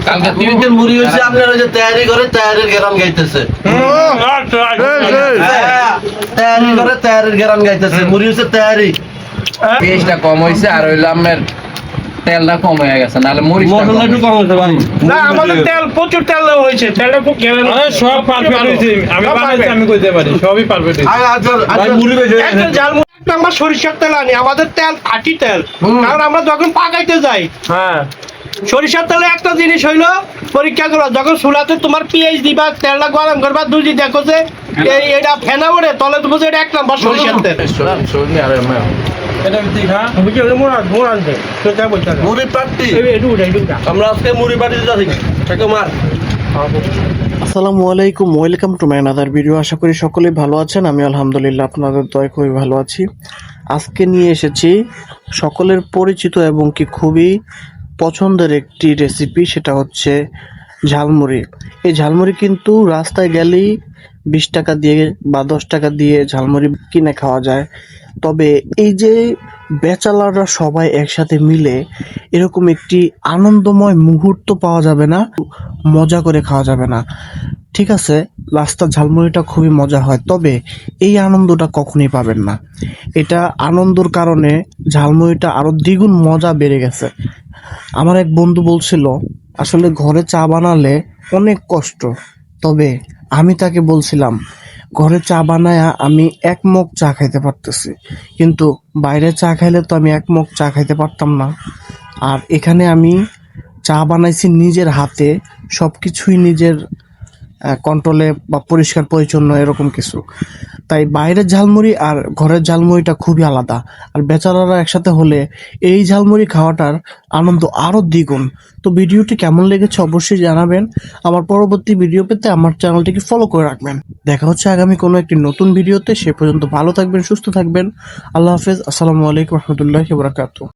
কালকে তিনটে মুড়ি হয়েছে আপনারা যে তৈরি করে তৈরির গ্রাম গাইতেছে তৈরি করে তৈরির গ্রাম গাইতেছে মুড়ি হয়েছে তৈরি পেঁয়াজটা কম হয়েছে আর হইলো আমার তেলটা কম হয়ে গেছে নাহলে মরিচ মশলা একটু কম হয়েছে ভাই না আমাদের তেল প্রচুর তেল হয়েছে তেলটা খুব সব পারফেক্ট হয়েছে আমি বানাইছি আমি কইতে পারি সবই পারফেক্ট হয়েছে ভাই মুড়ি বেজে একটা জাল আমরা সরিষার তেল আনি আমাদের তেল খাঁটি তেল কারণ আমরা যখন পাকাইতে যাই হ্যাঁ সরিষার তেলে একটা জিনিস হইলো পরীক্ষা করো যখন চুলাতে তোমার পেঁয়াজ দিবা তেলটা গরম করবা দুজি দেখো যে এটা ফেনা ওড়ে তলে তো বুঝে এটা 1 নম্বর সরিষার তেল এটা ঠিক হ্যাঁ বুঝি ওই মোড় আনতে তো যা বলতে মুড়ি পাটি একটু আমরা আজকে মুড়ি পাটি যাচ্ছি তাকে মার আসসালামু আলাইকুম, welcome to my another video. আশা করি সকলেই ভালো আছেন। আমি আলহামদুলিল্লাহ আপনাদের দয়ায় খুবই ভালো আছি। আজকে নিয়ে এসেছি সকলের পরিচিত এবং কি খুবই পছন্দের একটি রেসিপি, সেটা হচ্ছে ঝালমুড়ি। এই ঝালমুড়ি কিন্তু রাস্তায় গেলেই 20 টাকা দিয়ে বা 10 টাকা দিয়ে ঝালমুড়ি কিনে খাওয়া যায়। তবে এই যে ব্যাচেলাররা সবাই একসাথে মিলে এরকম একটি আনন্দময় মুহূর্ত পাওয়া যাবে না, মজা করে খাওয়া যাবে না। ঠিক আছে, রাস্তার ঝালমুড়িটা খুবই মজা হয়, তবে এই আনন্দটা কখনোই পাবেন না। এটা আনন্দর কারণে ঝালমুড়িটা আরো দ্বিগুণ মজা বেড়ে গেছে। আমার এক বন্ধু বলছিল আসলে ঘরে চা বানালে অনেক কষ্ট, তবে আমি তাকে বলছিলাম ঘরে চা বানায়া আমি 1 মগ চা খাইতে পারতেছি, কিন্তু বাইরে চা খাইলে তো আমি 1 মগ চা খাইতে পারতাম না। আর এখানে আমি চা বানাইছি নিজের হাতে, সব কিছুই নিজের কন্ট্রোলে বা পরিষ্কার পরিচ্ছন্ন এরকম কিছু। তাই বাইরের ঝালমুড়ি আর ঘরের ঝালমুড়িটা খুবই আলাদা। আর বেচারারা একসাথে হলে এই ঝালমুড়ি খাওয়াটার আনন্দ আরও দ্বিগুণ। তো ভিডিওটি কেমন লেগেছে অবশ্যই জানাবেন। আমার পরবর্তী ভিডিও পেতে আমার চ্যানেলটিকে ফলো করে রাখবেন। দেখা হচ্ছে আগামী কোনো একটি নতুন ভিডিওতে। সে পর্যন্ত ভালো থাকবেন, সুস্থ থাকবেন। আল্লাহ হাফেজ। আসসালামু আলাইকুম রহমতুল্লাহি ওয়া বারাকাতুহু।